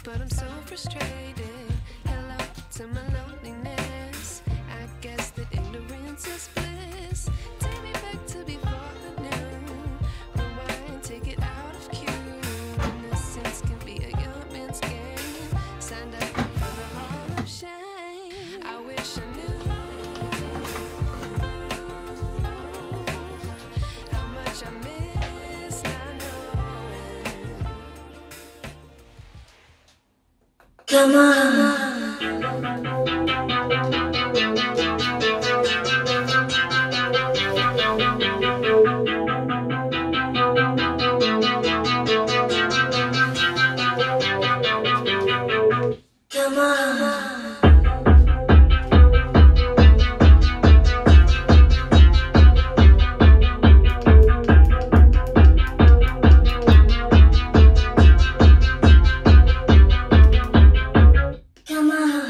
but I'm so frustrated. Hello to my loneliness. I guess that ignorance is bliss. Take me back to before the new. Rewind, take it out of cue. Innocence can be a young man's game. Signed up for the hall of shame. I wish I knew how much I miss not knowing. Come on. Come on. Come on.